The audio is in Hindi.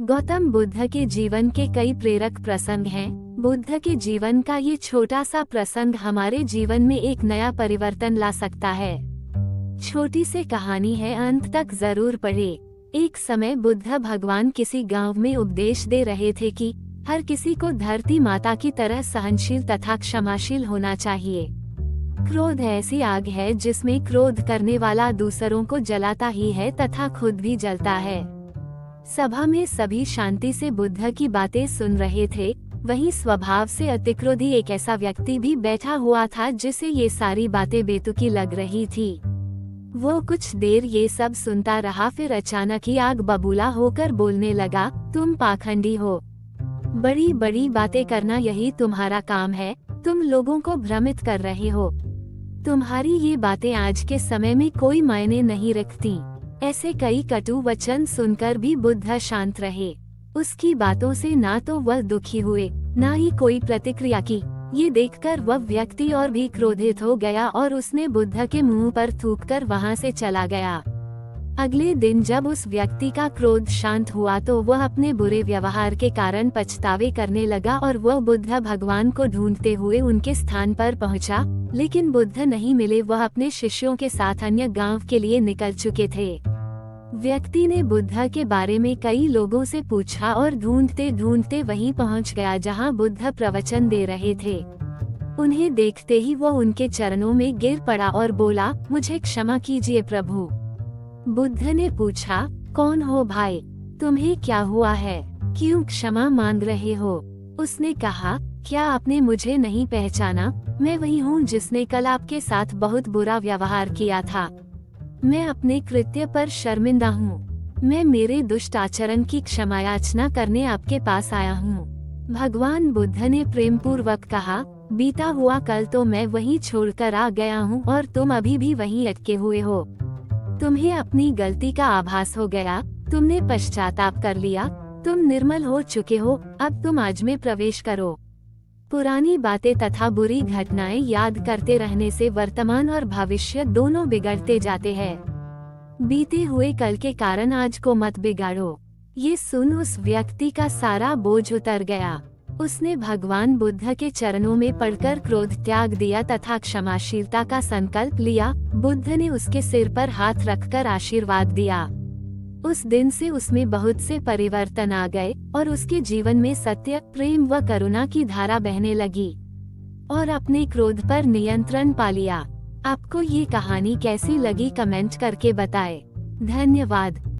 गौतम बुद्ध के जीवन के कई प्रेरक प्रसंग हैं। बुद्ध के जीवन का ये छोटा सा प्रसंग हमारे जीवन में एक नया परिवर्तन ला सकता है। छोटी सी कहानी है, अंत तक जरूर पढ़े। एक समय बुद्ध भगवान किसी गांव में उपदेश दे रहे थे कि हर किसी को धरती माता की तरह सहनशील तथा क्षमाशील होना चाहिए। क्रोध ऐसी आग है जिसमें क्रोध करने वाला दूसरों को जलाता ही है तथा खुद भी जलता है। सभा में सभी शांति से बुद्ध की बातें सुन रहे थे। वहीं स्वभाव से अतिक्रोधी एक ऐसा व्यक्ति भी बैठा हुआ था जिसे ये सारी बातें बेतुकी लग रही थी। वो कुछ देर ये सब सुनता रहा, फिर अचानक ही आग बबूला होकर बोलने लगा, तुम पाखंडी हो। बड़ी बड़ी बातें करना यही तुम्हारा काम है। तुम लोगों को भ्रमित कर रहे हो। तुम्हारी ये बातें आज के समय में कोई मायने नहीं रखती। ऐसे कई कटु वचन सुनकर भी बुद्ध शांत रहे। उसकी बातों से ना तो वह दुखी हुए, ना ही कोई प्रतिक्रिया की। ये देखकर वह व्यक्ति और भी क्रोधित हो गया और उसने बुद्ध के मुंह पर थूककर वहां से चला गया। अगले दिन जब उस व्यक्ति का क्रोध शांत हुआ तो वह अपने बुरे व्यवहार के कारण पछतावे करने लगा और वह बुद्ध भगवान को ढूंढते हुए उनके स्थान पर पहुंचा, लेकिन बुद्ध नहीं मिले। वह अपने शिष्यों के साथ अन्य गांव के लिए निकल चुके थे। व्यक्ति ने बुद्ध के बारे में कई लोगों से पूछा और ढूंढते ढूंढते वहीं पहुंच गया जहां बुद्ध प्रवचन दे रहे थे। उन्हें देखते ही वह उनके चरणों में गिर पड़ा और बोला, मुझे क्षमा कीजिए प्रभु। बुद्ध ने पूछा, कौन हो भाई? तुम्हें क्या हुआ है? क्यों क्षमा मांग रहे हो? उसने कहा, क्या आपने मुझे नहीं पहचाना? मैं वही हूँ जिसने कल आपके साथ बहुत बुरा व्यवहार किया था। मैं अपने कृत्य पर शर्मिंदा हूँ। मैं मेरे दुष्ट आचरण की क्षमा याचना करने आपके पास आया हूँ। भगवान बुद्ध ने प्रेम पूर्वक कहा, बीता हुआ कल तो मैं वहीं छोड़कर आ गया हूँ और तुम अभी भी वहीं अटके हुए हो। तुम्हें अपनी गलती का आभास हो गया, तुमने पश्चाताप कर लिया, तुम निर्मल हो चुके हो। अब तुम आज में प्रवेश करो। पुरानी बातें तथा बुरी घटनाएं याद करते रहने से वर्तमान और भविष्य दोनों बिगड़ते जाते हैं। बीते हुए कल के कारण आज को मत बिगाड़ो। ये सुन उस व्यक्ति का सारा बोझ उतर गया। उसने भगवान बुद्ध के चरणों में पड़कर क्रोध त्याग दिया तथा क्षमाशीलता का संकल्प लिया। बुद्ध ने उसके सिर पर हाथ रखकर आशीर्वाद दिया। उस दिन से उसमें बहुत से परिवर्तन आ गए और उसके जीवन में सत्य, प्रेम व करुणा की धारा बहने लगी और अपने क्रोध पर नियंत्रण पा लिया। आपको ये कहानी कैसी लगी कमेंट करके बताएं। धन्यवाद।